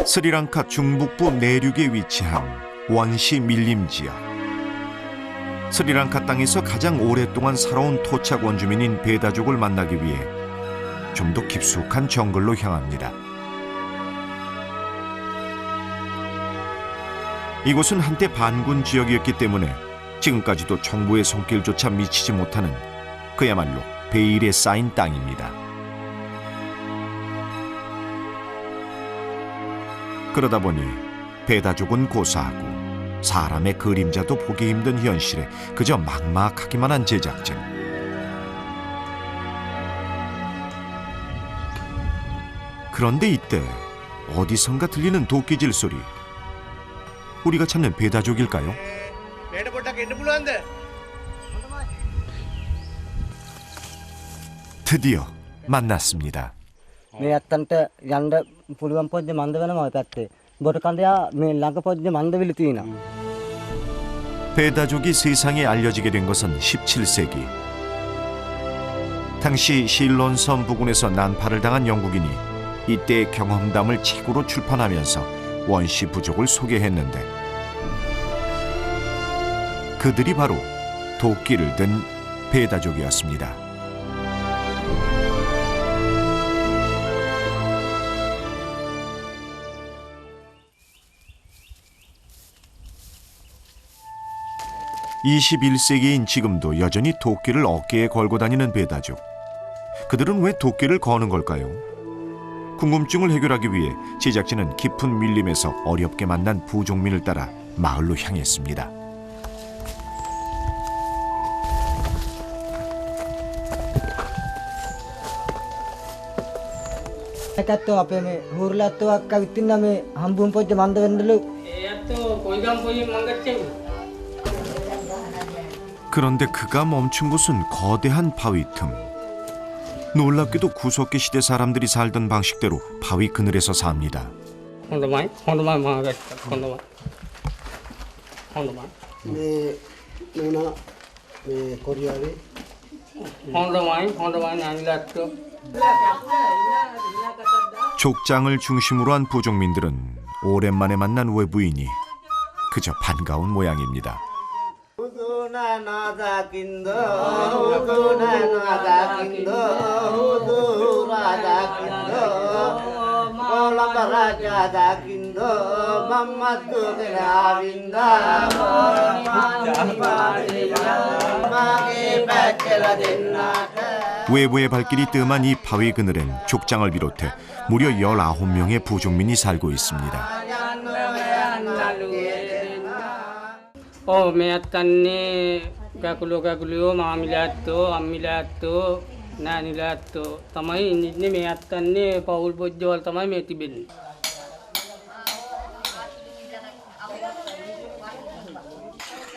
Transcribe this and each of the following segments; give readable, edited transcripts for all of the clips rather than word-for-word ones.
스리랑카 중북부 내륙에 위치한 원시 밀림 지역. 스리랑카 땅에서 가장 오랫동안 살아온 토착 원주민인 베다족을 만나기 위해 좀 더 깊숙한 정글로 향합니다. 이곳은 한때 반군 지역이었기 때문에 지금까지도 정부의 손길조차 미치지 못하는 그야말로 베일에 쌓인 땅입니다. 그러다 보니 베다족은 고사하고 사람의 그림자도 보기 힘든 현실에 그저 막막하기만 한 제작진. 그런데 이때 어디선가 들리는 도끼질 소리. 우리가 찾는 베다족일까요? 드디어 만났습니다. මේ ඇත්තන්ට යන්න පුළුවන් පොද්ද මන්ද වෙනවා ඔය පැත්තේ. බොට කන්දයා මේ ළඟ පොද්ද මන්දවිලි තියෙනවා. 베다족이 세상에 알려지게 된 것은 17세기. 당시 실론섬 부근에서 난파를 당한 영국인이 이때의 경험담을 책으로 출판하면서 원시 부족을 소개했는데 그들이 바로 도끼를 든 베다족이었습니다. (21세기인) 지금도 여전히 도끼를 어깨에 걸고 다니는 베다족. 그들은 왜 도끼를 거는 걸까요? 궁금증을 해결하기 위해 제작진은 깊은 밀림에서 어렵게 만난 부족민을 따라 마을로 향했습니다. ඒකත් අපේ මේ හුරුලත්තු අක්කා විත්තින්න මේ හම්බුම් පොද්ද මන්ද වෙන්නලු. ඒත් කොයිගම් කොයි 망갔지? 그런데 그가 멈춘 곳은 거대한 바위 틈. 놀랍게도 구석기 시대 사람들이 살던 방식대로 바위 그늘에서 삽니다. 혼도마이 망갔다. 혼도마이. මේ 누나 මේ කොරියාවේ 혼도마이 아니라또. 족장을 중심으로 한 부족민들은 오랜만에 만난 외부인이 그저 반가운 모양입니다. 외부의 발길이 뜸한 이 바위 그늘엔 족장을 비롯해 무려 19명의 부족민이 살고 있습니다. මේ අත්තන්නේ ගකුලෝ මාමිලාත්තෝ අම්මිලාත්තෝ නානිලාත්තෝ තමයි ඉන්නේ මේ අත්තන්නේ පවුල් පොජ්ජවල් තමයි මේ තිබෙන්නේ.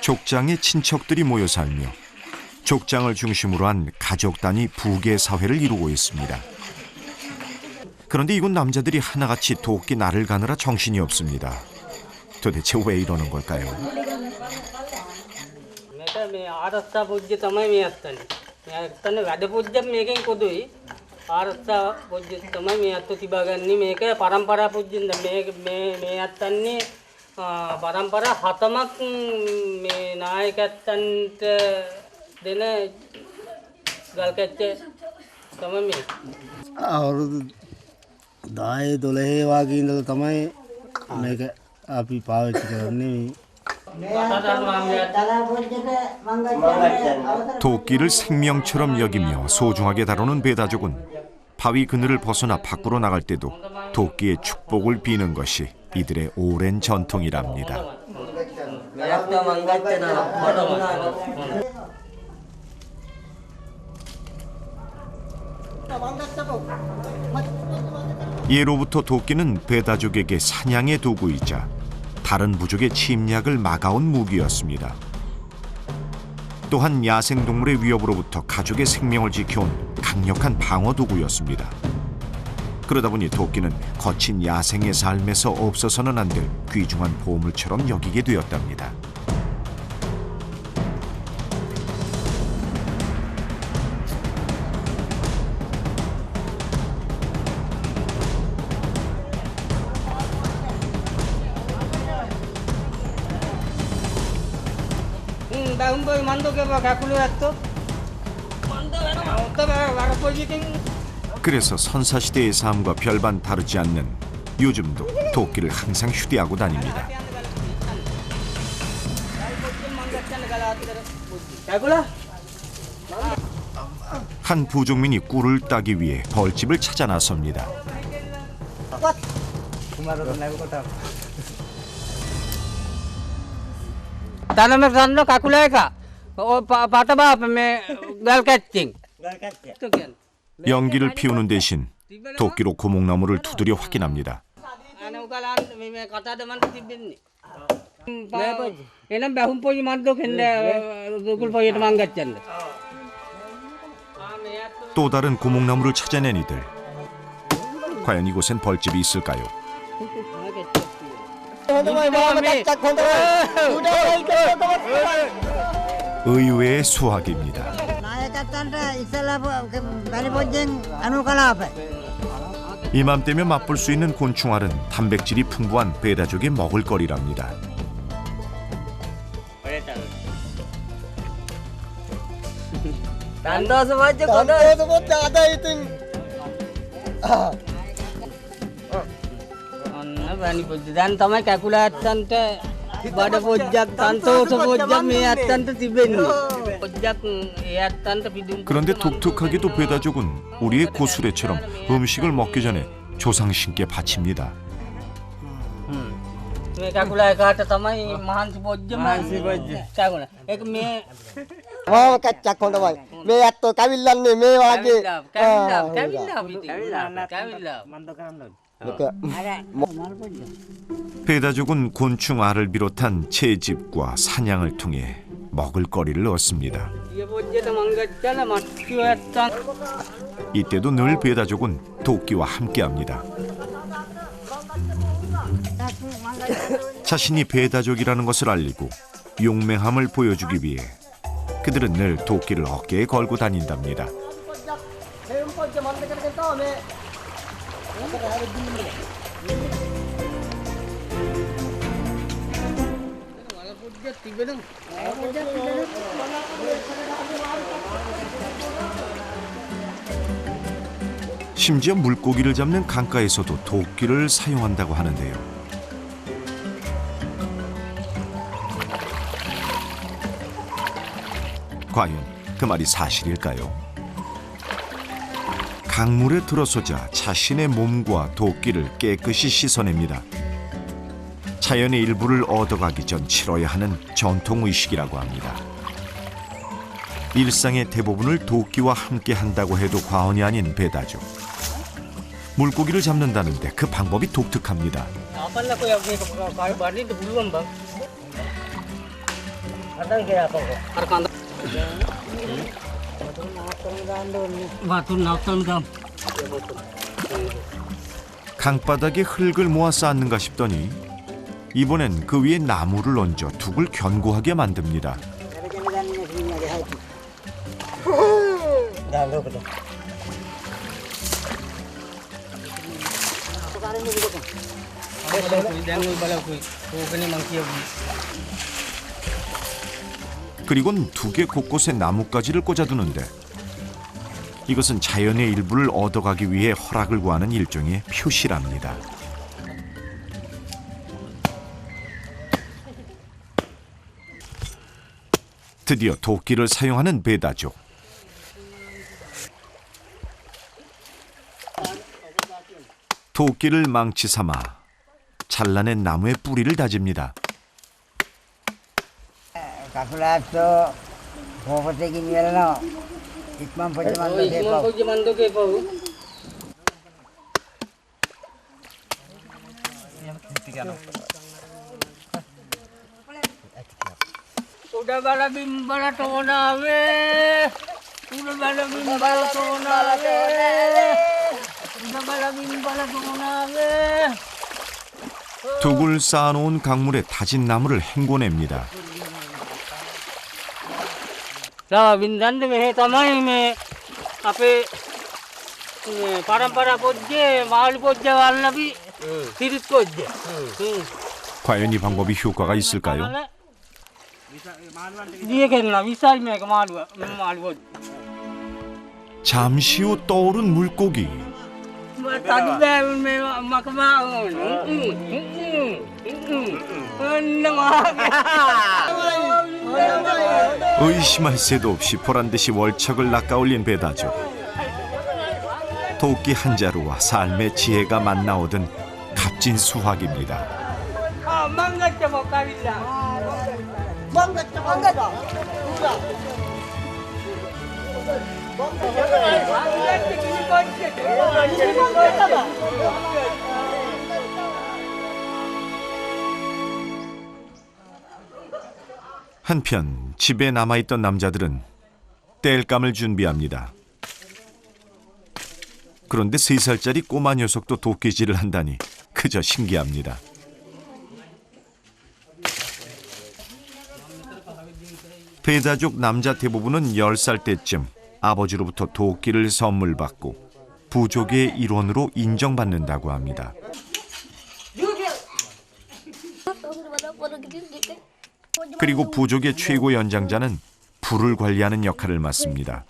족장에 친척들이 모여 살며 족장을 중심으로 한 가족 단위 부계 사회를 이루고 있습니다. 그런데 이곳 남자들이 하나같이 도끼 날을 가느라 정신이 없습니다. 도대체 왜 이러는 걸까요? මේ ආරස්සා පොජ්ජ තමයි මේ අත්තන්නේ. මේ අත්තන්නේ වැඩ පොජ්ජක් මේකෙන් පොදුයි. ආරස්සා පොජ්ජ තමයි මේ අත්තු තිබාගන්නේ. මේක පරම්පරා පොජ්ජෙන්ද මේ අත්තන්නේ පරම්පරා 7ක් මේ නායකයන්ට දෙන ගල් කැච්චේ තමයි මේ. අවුරුදු 10 12 වගේ ඉඳලා තමයි මේක අපි පාවිච්චි කරන්නේ. 도끼를 생명처럼 여기며 소중하게 다루는 베다족은 바위 그늘을 벗어나 밖으로 나갈 때도 도끼의 축복을 비는 것이 이들의 오랜 전통이랍니다. 예로부터 도끼는 베다족에게 사냥의 도구이자 다른 부족의 침략을 막아온 무기였습니다. 또한 야생동물의 위협으로부터 가족의 생명을 지켜온 강력한 방어 도구였습니다. 그러다 보니 도끼는 거친 야생의 삶에서 없어서는 안 될 귀중한 보물처럼 여기게 되었답니다. බැහුම්බයි මන්දෝකේ කකුල ඇත්තෝ මන්ද වෙනවා ඔත වර පොජිටින් 그래서 선사시대의 삶과 별반 다르지 않는 요즘도 도끼를 항상 휴대하고 다닙니다. කකුල 한 부족민이 꿀을 따기 위해 벌집을 찾아 나섭니다. තනම ගන්න කකුල එක පටබා මේ ගල් කැච්චින් 연기를 피우는 대신 도끼로 고목나무를 두드려 확인합니다. අනේ උගලන් මේ කතාද මන්ට තිබෙන්නේ එනම් බැහුම් පොයි මන්දෝ කෙන්න දුකුල් පොයිට මං ගච්ඡන්ද 또 다른 고목나무를 찾아낸 이들. 과연 이곳엔 벌집이 있을까요? 의외의 수확입니다. නායකයන්ට ඉස්සලා බැරි පොජ්ජෙන් අනු කලාප. 이맘때면 맛볼 수 있는 곤충알은 단백질이 풍부한 베다족의 먹을거리랍니다. දන්දෝස වජ්ජ කොට ඔන්න වැනි පොජ්ජ දැන් තමයි කැකුල ඇත්තන්ට බඩ පොජ්ජක් තන්තෝස පොජ්ජක් මේ ඇත්තන්ට තිබෙන්නේ පොජ්ජක් ඒ ඇත්තන්ට පිදුම් 그런데 독특하게도 베다족은 우리의 고수레처럼 음식을 먹기 전에 조상신께 바칩니다. මේ කකුල එකට තමයි මහන්සි පොජ්ජ මහන්සි පොජ්ජ කකුල ඒක මේ මාව කච්චක් හොඳයි. මේ ඇත්තෝ කැවිල්ලන්නේ මේ වාගේ 베다족은 곤충 알을 비롯한 채집과 사냥을 통해 먹을거리를 얻습니다. ඊ පොජ්ජට මං ගච්ඡලා මත්කිය ඇත්තන් 이때도 늘 베다족은 도끼와 함께합니다. 자신이 베다족이라는 것을 알리고 용맹함을 보여주기 위해 그들은 늘 도끼를 어깨에 걸고 다닌답니다. 심지어 물고기를 잡는 강가에서도 도끼를 사용한다고 하는데요. 과연 그 말이 사실일까요? 강물에 들어서자 자신의 몸과 도끼를 깨끗이 씻어냅니다. 자연의 일부를 얻어가기 전 치러야 하는 전통의식이라고 합니다. 일상의 대부분을 도끼와 함께 한다고 해도 과언이 아닌 베다족. 물고기를 잡는다는데 그 방법이 독특합니다. අපල්ලා කොය මේ බඩින්ට පුළුවන් බං අදන් ගියා කොහො අර කඳ වතුන් නවත්තන්න ගම් 강바닥에 흙을 모아 쌓는가 싶더니 이번엔 그 위에 나무를 얹어 둑을 견고하게 만듭니다. 그리곤 둑의 곳곳에 나뭇가지를 꽂아두는데 이것은 자연의 일부를 얻어가기 위해 허락을 구하는 일종의 표시랍니다. 드디어 도끼를 사용하는 베다족. 도끼를 망치 삼아 잘라낸 나무의 뿌리를 다집니다. කකුලාත්තෝ කෝපතකින් ඉවරනවා. ඉක්මන් පොජ්ජ මන්ද දෙපව්. පොජ්ජ මන්දෝකේ පව් උඩ බල බිම්බලට ඕනාවේ උඩ බල බිම්බලට ඕනාවේ උඩ බල බිම්බලට ඕනාවේ 둑을 쌓아놓은 강물에 다진 나무를 헹궈냅니다. 자, වින්දන්ද මෙහෙ තමයි මේ අපේ පරම්පරා පොජ්ජේ මාළු පොජ්ජ වල්ලපි සිරිත් පොජ්ජ. 과연 이 방법이 효과가 있을까요? දියකෙන්නා විසයි මේක මාළුව. 잠시 후 떠오른 물고기. තඩුබෑවුන් මේ මකමාවුන්. 의심할 새도 없이 보란듯이 월척을 낚아올린 배다죠. 도끼 한 자루와 삶의 지혜가 만나오던 값진 수확입니다. මංගච්ච මොකවිල්ලා. 한편 집에 남아있던 남자들은 땔감을 준비합니다. 그런데 3살짜리 꼬마 녀석도 도끼질을 한다니 그저 신기합니다. 배다족 남자 대부분은 10살 때쯤 아버지로부터 도끼를 선물 받고 부족의 일원으로 인정받는다고 합니다. 그리고 부족의 최고 연장자는 불을 관리하는 역할을 맡습니다.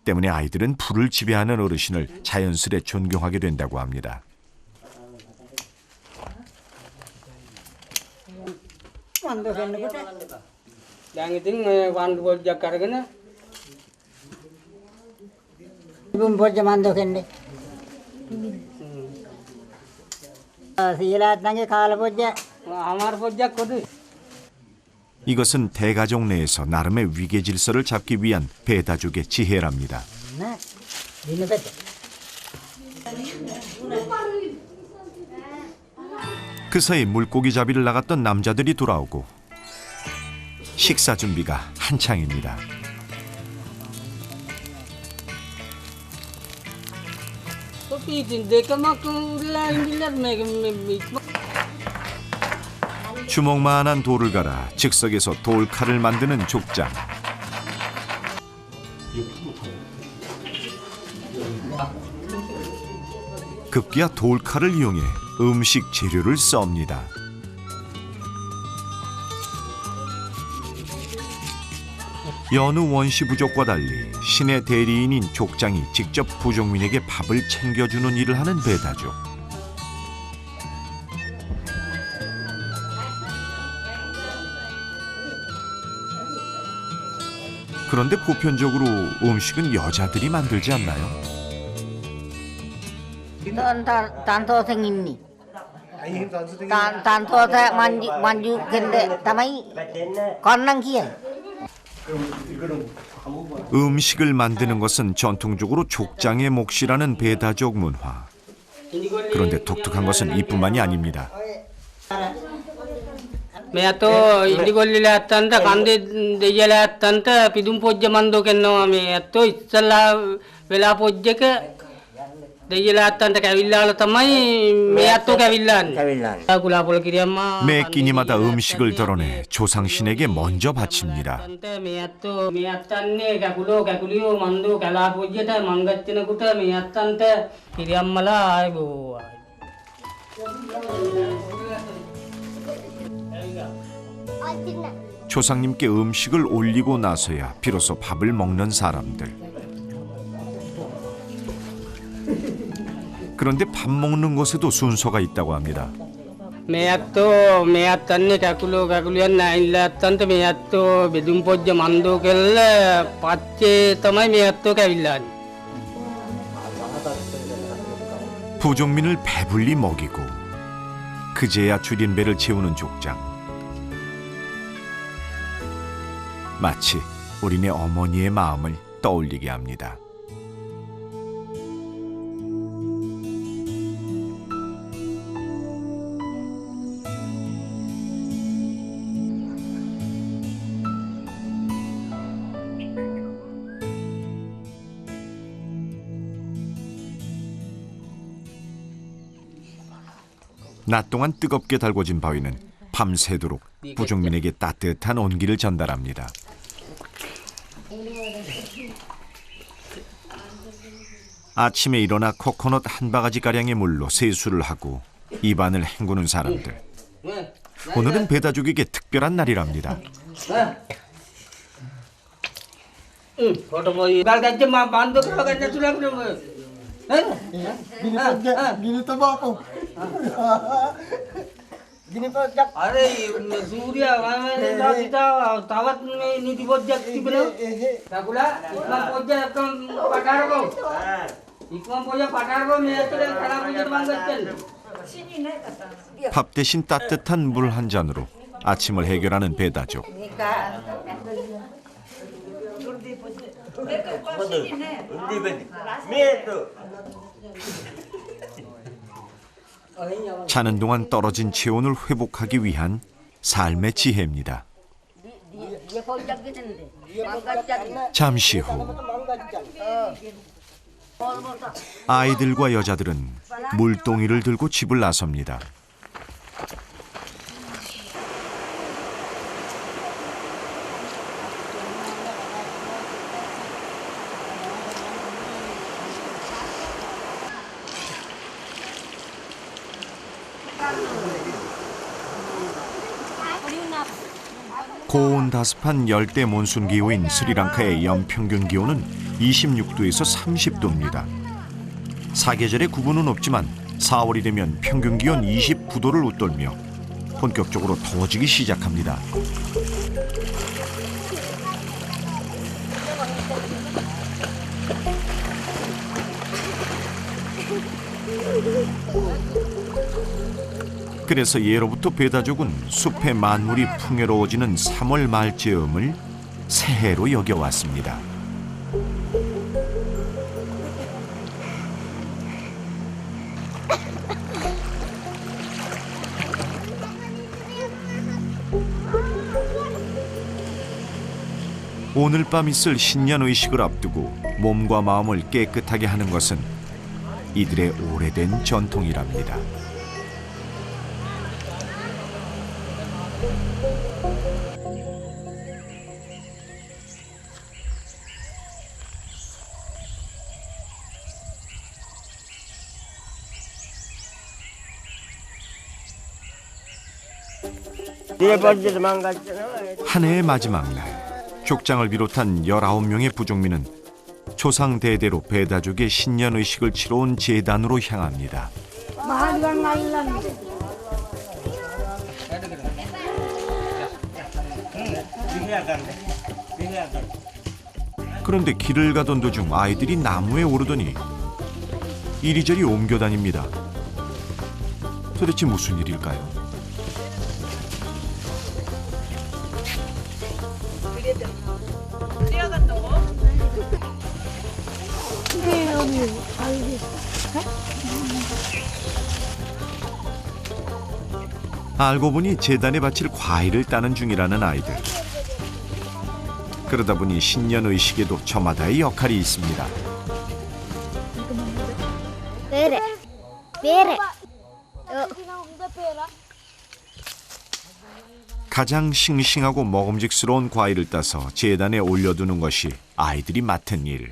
때문에 아이들은 불을 지배하는 어르신을 자연스레 존경하게 된다고 합니다. දැන් ඉතින් මේ වන්දු පොඩ්ඩක් අරගෙන ඉබුම් පොජ්ජ මන්දෝකෙන්නේ. සීලාත්නගේ කාල පොජ්ජ අමාරු පොඩ්ඩක් කොදුයි. 이것은 대가족 내에서 나름의 위계 질서를 잡기 위한 배다족의 지혜랍니다. 네. දිනපෙත. 그 사이 물고기 잡이를 나갔던 남자들이 돌아오고 식사 준비가 한창입니다. කොපි ඉතින් දෙකමක් උරලා ඉඳිලා මේක 주먹만한 돌을 갈아 즉석에서 돌칼을 만드는 족장. 급기야 돌칼을 이용해 음식 재료를 썹니다. 여느 원시 부족과 달리 신의 대리인인 족장이 직접 부족민에게 밥을 챙겨주는 일을 하는 배다족. 그런데 보편적으로 음식은 여자들이 만들지 않나요? තන්තෝසෙන් ඉන්නේ. තන්තෝස මංජු කෙන්ද තමයි කොන්නම් කියයි. 음식을 만드는 것은 전통적으로 족장의 몫이라는 배다족 문화. 그런데 독특한 것은 이뿐만이 아닙니다. මේ අතෝ ඉදිගොල්ලිලා ඇත්තන්ට කන්දේ දෙයියලා ඇත්තන්ට පිදුම් පොජ්ජ මන්දෝ කියනවා. මේ අතෝ ඉස්සලා වෙලා පොජ්ජක දෙයියලා ඇත්තන්ට කැවිල්ලාල තමයි මේ අතෝ කැවිල්ලාන්නේ. කුලාපොළ කිරියම්මා 매 끼니마다 음식을 덜어내 조상신에게 먼저 바칩니다. මේ අත්තන්නේ කැකුලියෝ මන්දෝ කැලා පොජ්ජට මංගච්චනකුට මේ අත්තන්ට කිරියම්මලා ආයබෝ. 조상님께 음식을 올리고 나서야 비로소 밥을 먹는 사람들. 그런데 밥 먹는 것에도 순서가 있다고 합니다. මේ අත්තන්නේ කැකුලියන් නැයිලා ඇත්තන්ට මේ අත්තෝ බෙදුම් පොජ්ජ මන්දෝ කෙල්ල පච්චේ තමයි මේ අත්තෝ කැවිල්ලාන්නේ. 부족민을 배불리 먹이고 그제야 줄인 배를 채우는 족장. 마치 우리네 어머니의 마음을 떠올리게 합니다. 낮 동안 뜨겁게 달궈진 바위는 밤새도록 부족민에게 따뜻한 온기를 전달합니다. 아침에 일어나 코코넛 한 바가지 가량의 물로 세수를 하고 입안을 헹구는 사람들. 오늘은 배다족에게 특별한 날이랍니다. फोटो बोई बाल गच्चे मां बांध दो गच्चे तुला Gini to bapo. अरे सूर्य तावत में नीति बोझ तिबलो ताकुला इकमा पोजा एकदम पटार को इकमा पोजा पटार को मैं तो खड़ा पोजा बांध गच्चे 밥 대신 따뜻한 물 한 잔으로 아침을 해결하는 배다족. 자는 동안 떨어진 체온을 회복하기 위한 삶의 지혜입니다. 잠시 후 아이들과 여자들은 물동이를 들고 집을 나섭니다. 고온다습한 열대 몬순 기후인 스리랑카의 연평균 기온은 26도에서 30도입니다. 사계절의 구분은 없지만 4월이 되면 평균 기온 29도를 웃돌며 본격적으로 더워지기 시작합니다. 그래서 예로부터 배다족은 숲의 만물이 풍요로워지는 3월 말즈음을 새해로 여겨왔습니다. 오늘 밤 있을 신년 의식을 앞두고 몸과 마음을 깨끗하게 하는 것은 이들의 오래된 전통이랍니다. 한 해의 마지막 날, 족장을 비롯한 19명의 부족민은 조상 대대로 배다족의 신년 의식을 치러 온 제단으로 향합니다. 그런데 길을 가던 도중 아이들이 나무에 오르더니 이리저리 옮겨 다닙니다. 도대체 무슨 일일까요? 알고 보니 제단에 바칠 과일을 따는 중이라는 아이들. 그러다 보니 신년 의식에도 저마다의 역할이 있습니다. 가장 싱싱하고 먹음직스러운 과일을 따서 제단에 올려두는 것이 아이들이 맡은 일.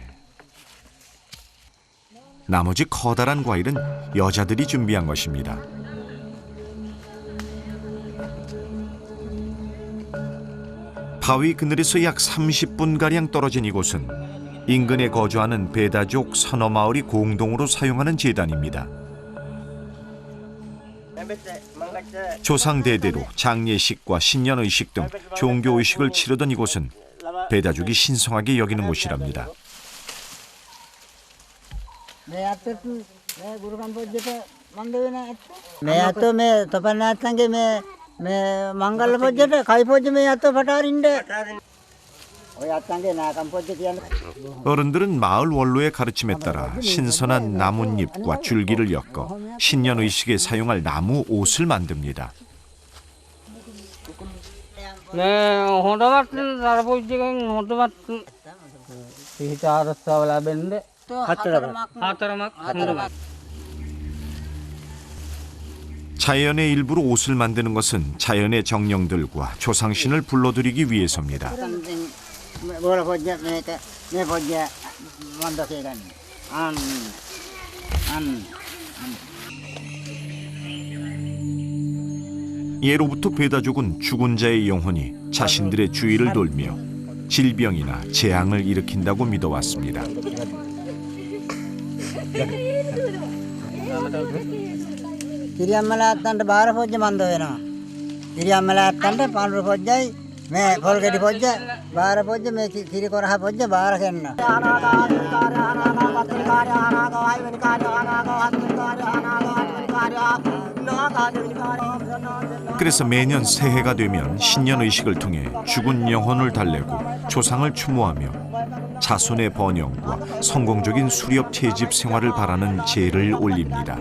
나머지 커다란 과일은 여자들이 준비한 것입니다. 바위 그늘에서 약 30분가량 떨어진 이곳은 인근에 거주하는 배다족 서너 마을이 공동으로 사용하는 제단입니다. 조상 대대로 장례식과 신년의식 등 종교의식을 치르던 이곳은 배다족이 신성하게 여기는 곳이랍니다. 어른들은 마을 원로의 가르침에 따라 신선한 나뭇잎과 줄기를 엮어 신년의식에 사용할 나무 옷을 만듭니다. 네, 호두밭은 살아보지금 호두밭은 이자르사올라 벤데 하트라막 자연의 일부로 옷을 만드는 것은 자연의 정령들과 조상신을 불러들이기 위해서입니다. 예로부터 배다족은 죽은 자의 영혼이 자신들의 주위를 돌며 질병이나 재앙을 일으킨다고 믿어왔습니다. කිරියම්මලාත්තන්ට බාර පොජ්ජ මන්ද වෙනවා. කිරියම්මලාත්තන්ට පඳුරු පොජ්ජයි මේ පොල්ගෙඩි පොජ්ජ බාර පොජ්ජ මේ කිරි කොරහ පොජ්ජ බාර කෙන්න. 그래서 매년 새해가 되면 신년 의식을 통해 죽은 영혼을 달래고 조상을 추모하며 자손의 번영과 성공적인 수렵 채집 생활을 바라는 제를 올립니다.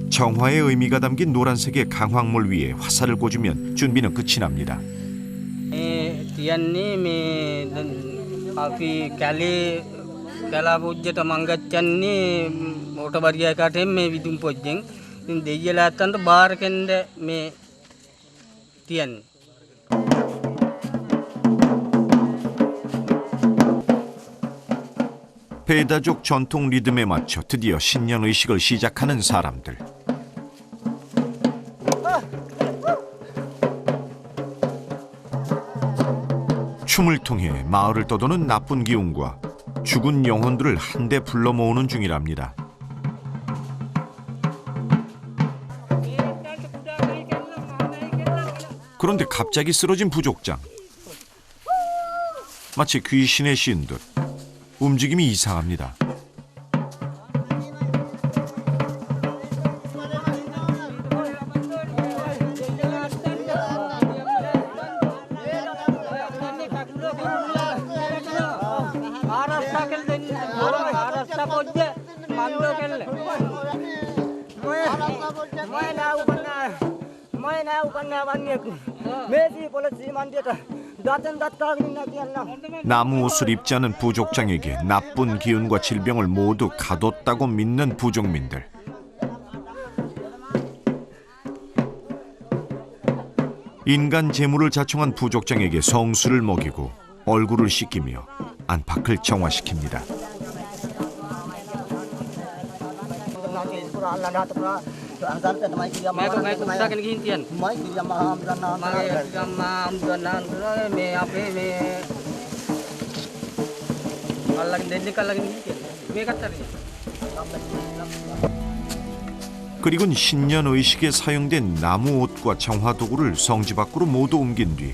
정화의 의미가 담긴 노란색의 강황물 위에 화살을 꽂으면 준비는 끝이 납니다. තියන්නේ මේ අපි කැලා පුජ්ජට මංගච්චන්නේ මෝට බරියකටෙන් මේ විදුම් පොජ්ජෙන් ඉතින් දෙයියලා ඇත්තන්ට බාර කෙන්ද මේ තියන්නේ. 배다족 전통 리듬에 맞춰 드디어 신년 의식을 시작하는 사람들. 춤을 통해 마을을 떠도는 나쁜 기운과 죽은 영혼들을 한데 불러 모으는 중이랍니다. 그런데 갑자기 쓰러진 부족장. 마치 귀신에 씌인 듯 움직임이 이상합니다. 나무 옷을 입지 않은 부족장에게 나쁜 기운과 질병을 모두 가뒀다고 믿는 부족민들. 인간 재물을 자청한 부족장에게 성수를 먹이고 얼굴을 씻기며 안팎을 정화시킵니다. මේක උස්සගෙන ගිහින් තියන්න. මගේ ගම්මා හම්බුනන මේ අපේ මේ අල්ලගෙන දෙන්නෙක් අල්ලගෙන ගිහින් තියන්න. මේකත් හරියි. 그리곤 신년 의식에 사용된 나무 옷과 정화 도구를 성지 밖으로 모두 옮긴 뒤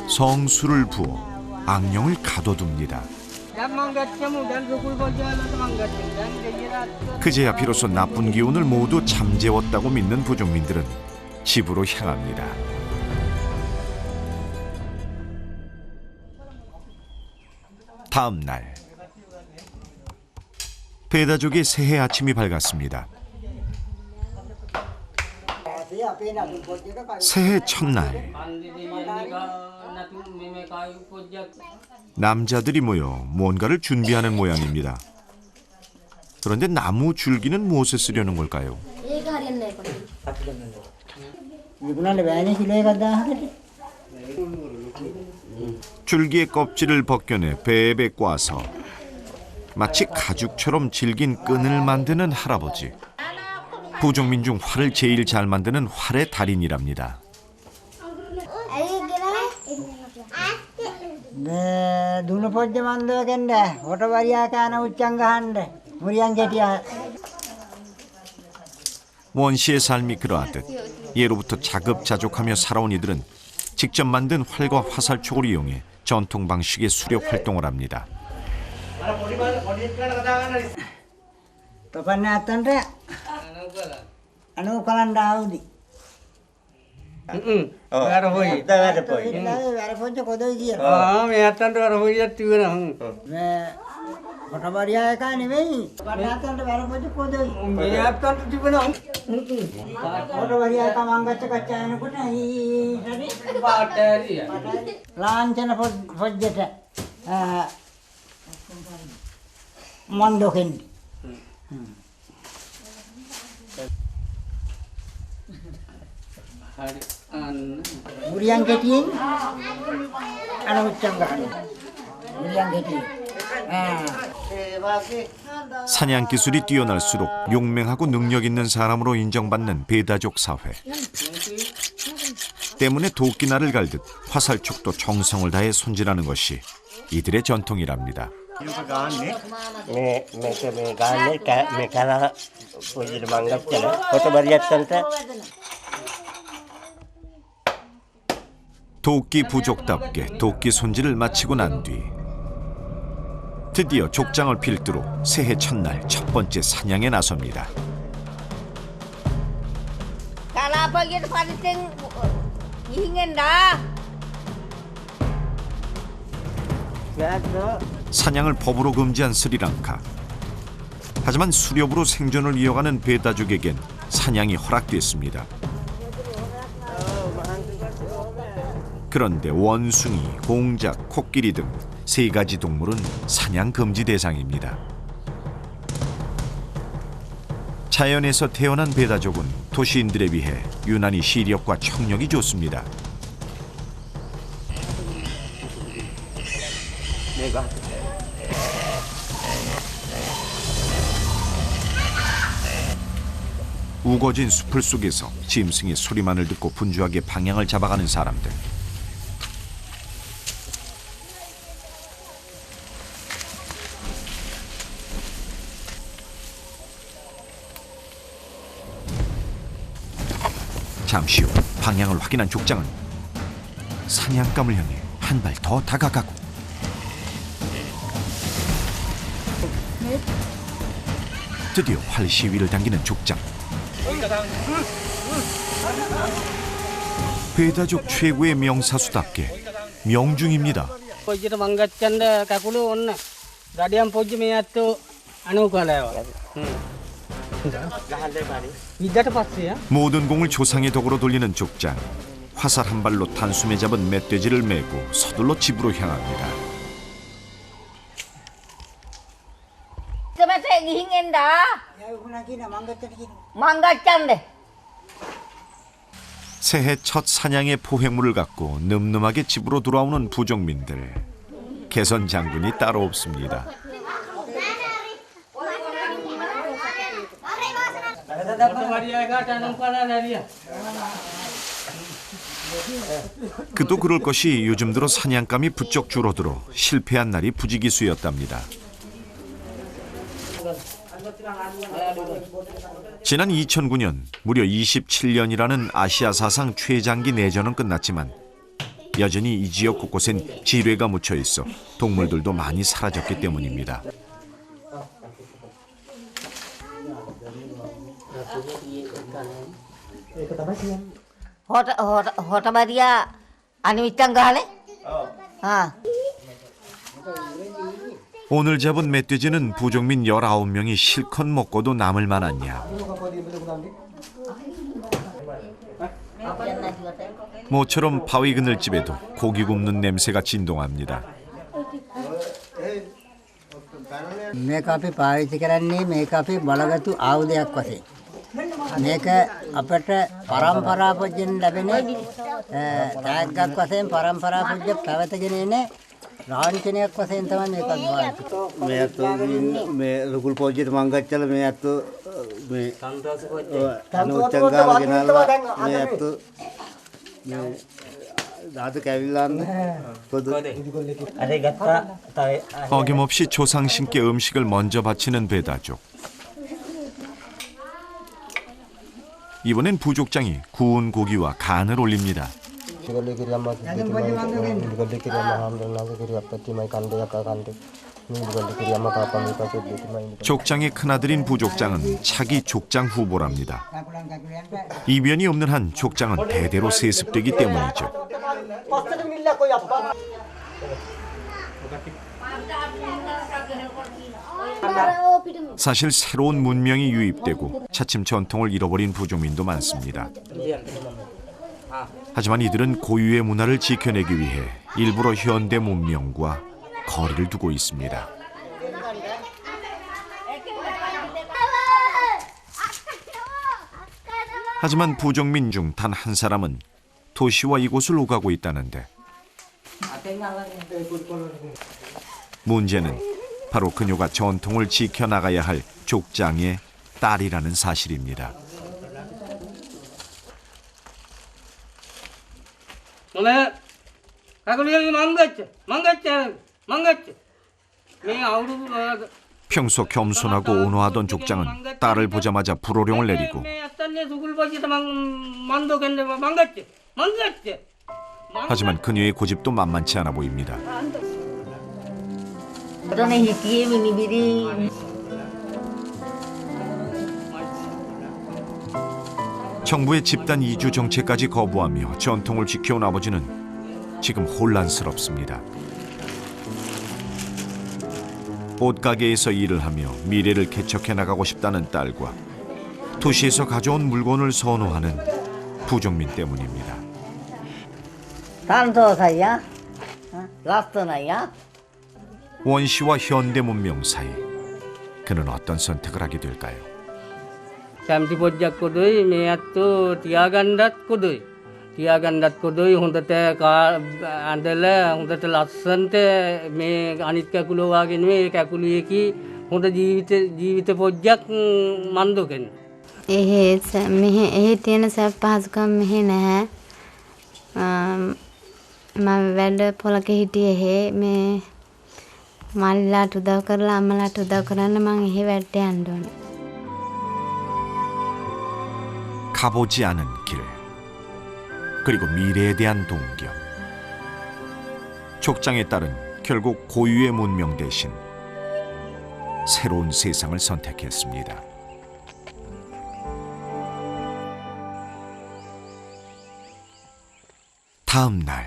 성수를 부어 악령을 가둬둡니다. 그제야 비로소 나쁜 기운을 모두 잠재웠다고 믿는 부족민들은 집으로 향합니다. 다음 날 배다족의 새해 아침이 밝았습니다. 새해 첫날 남자들이 모여 뭔가를 준비하는 모양입니다. 그런데 나무 줄기는 무엇에 쓰려는 걸까요? 줄기의 껍질을 벗겨내 배에 꽈서 마치 가죽처럼 질긴 끈을 만드는 할아버지. 부족민 중 활을 제일 잘 만드는 활의 달인이랍니다. දුණු පොජ්ජ මන්දව කෙන්ද හොට වරියා කන උච්චං ගහන්න මුරියන් ගෙටියා. 원시의 삶이 그러하듯 예로부터 자급자족하며 살아온 이들은 직접 만든 활과 화살촉을 이용해 전통 방식의 수렵 활동을 합니다. තොපන්න ඇත්තන්ට අනු කලන්ඩ ආවුදි. වැර හොයි. වැර පොජ්ජ කොදයි කිය. මේ ඇත්තන්ට වැර හොයියක් තිබුණා. මේ හොට වරියා එක නෙමෙයි. තොපන්න ඇත්තන්ට වැර පොජ්ජ කොදයි. මේ ඇත්තන්ට තිබුණා. හොට වරියා එක මංගච්ච කච්චායනකොට ඊ පාටරිය. ලාංඡන පොජ්ජට මන්දෝකෙන් හරි අන්න මුරියන් ගෙටියෙන් අනුච්චං ගන්න. මිරියන් ගෙඩි. 사냥 기술이 뛰어날수록 용맹하고 능력 있는 사람으로 인정받는 베다족 사회. 때문에 도끼날을 갈듯 화살촉도 정성을 다해 손질하는 것이 이들의 전통이랍니다. 도끼 부족답게 도끼 손질을 마치고 난 뒤 드디어 족장을 필두로 새해 첫날 첫 번째 사냥에 나섭니다. Kalau pergi pancing ingin dah. 사냥을 법으로 금지한 스리랑카. 하지만 수렵으로 생존을 이어가는 베다족에겐 사냥이 허락됐습니다. 그런데 원숭이, 공작, 코끼리 등 3가지 동물은 사냥 금지 대상입니다. 자연에서 태어난 베다족은 도시인들에 비해 유난히 시력과 청력이 좋습니다. 우거진 숲을 속에서 짐승의 소리만을 듣고 분주하게 방향을 잡아가는 사람들. 잠시 후 방향을 확인한 족장은 사냥감을 향해 한 발 더 다가가고 드디어 활 시위를 당기는 족장. 베다족 최고의 명사수답게 명중입니다. පොජ්ජිට මංගච්ඡන්ද කකුල ඔන්න ගඩියම් පොජ්ජි මේ අත්තු අනු කලාව. ඉද්දට පස්සේ 모든 공을 조상의 덕으로 돌리는 족장. 화살 한 발로 단숨에 잡은 멧돼지를 메고 서둘러 집으로 향합니다. Semasa ingin dah. යවුණා කියන මංගච්ඡට කියන. Manggacan deh. 새해 첫 사냥의 포획물을 갖고 늠름하게 집으로 돌아오는 부족민들. 개선 장군이 따로 없습니다. මරියාගාට අනු කලා නැරිය. 그도 그럴 것이 요즘 들어 사냥감이 부쩍 줄어들어 실패한 날이 부지기수였답니다. 지난 2009년 무려 27년이라는 아시아 사상 최장기 내전은 끝났지만 여전히 이 지역 곳곳엔 지뢰가 묻혀 있어 동물들도 많이 사라졌기 때문입니다. Hota Maria anu itang gale? 오늘 잡은 멧돼지는 부족민 19명이 실컷 먹고도 남을 만하냐. 모처럼 바위 그늘집에도 고기 굽는 냄새가 진동합니다. මේක අපි පාවිච්චි කරන්නේ මේක අපි බලගත්තු ආයුධයක් වශයෙන්. මේක අපට පරම්පරා පොජ්ජෙන් ලැබෙන ටැග්ගක් වශයෙන් පරම්පරා පොජ්ජ පැවතගෙන එන ලාංඡනයක් වශයෙන් තමයි මේක පාවිච්චි කරන්නේ. මේ අතෝ මේ රුකුල් පොජ්ජෙට මංගච්චල මේ අතෝ මේ අනුච්චංගාල ගෙනල්ලා මේ අතෝ මේ 나도 කැවිල්ලන්න පොදු අර ගත්තා 어김없이 조상신께 음식을 먼저 바치는 베다족. 이번엔 부족장이 구운 고기와 간을 올립니다. 족장의 큰아들인 부족장은 차기 족장 후보랍니다. 이변이 없는 한 족장은 대대로 세습되기 때문이죠. 사실 새로운 문명이 유입되고 차츰 전통을 잃어버린 부족민도 많습니다. 하지만 이들은 고유의 문화를 지켜내기 위해 일부러 현대 문명과 거리를 두고 있습니다. 하지만 부족민 중 단 한 사람은 도시와 이곳을 오가고 있다는데 문제는 바로 그녀가 전통을 지켜나가야 할 족장의 딸이라는 사실입니다. 너네 가글이 형이 망갔지. 내 아우르 평소 겸손하고 온화하던 족장은 딸을 보자마자 불호령을 내리고 하지만 그녀의 고집도 만만치 않아 보입니다. Rone hikiye minibiri. 정부의 집단 이주 정책까지 거부하며 전통을 지켜온 아버지는 지금 혼란스럽습니다. 옷가게에서 일을 하며 미래를 개척해 나가고 싶다는 딸과 도시에서 가져온 물건을 선호하는 부족민 때문입니다. Tanto saya. Last naya. 원시와 현대 문명 사이 그는 어떤 선택을 하게 될까요? සැම්ති පොජ්ජක් කොදුයි මේ ඇත්තෝ තියාගණ්ඩත් කොදුයි හොඳට ඇඳල හොඳට ලස්සන්ට මේ අනිත් කැකුලෝවාගෙන මේ කැකුලියකි හොඳ ජීවිත පොජ්ජක් මන්දෝකෙන්. එහි තියෙන සැප පහසුකම් මෙහි නැහැ. මම වැඩ පොලක හිටියේ එහෙ මේ මල්ලාට උදව් කරලා අම්මලාට උදව් කරන්න මං එහෙ වැඩට යන්න ඕනේ. 가보지 않은 길 그리고 미래에 대한 동경. 족장의 딸은 결국 고유의 문명 대신 새로운 세상을 선택했습니다. 다음 날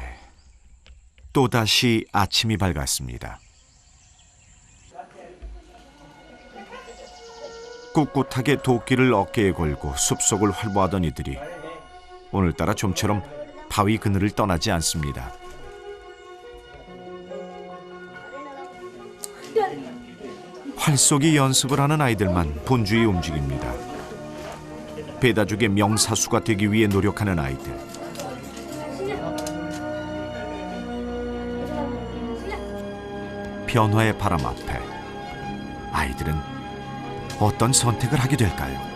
또다시 아침이 밝았습니다. 꿋꿋하게 도끼를 어깨에 걸고 숲속을 활보하던 이들이 오늘따라 좀처럼 바위 그늘을 떠나지 않습니다. 활쏘기 연습을 하는 아이들만 분주히 움직입니다. 배다죽의 명사수가 되기 위해 노력하는 아이들. 변화의 바람 앞에 아이들은 어떤 선택을 하게 될까요?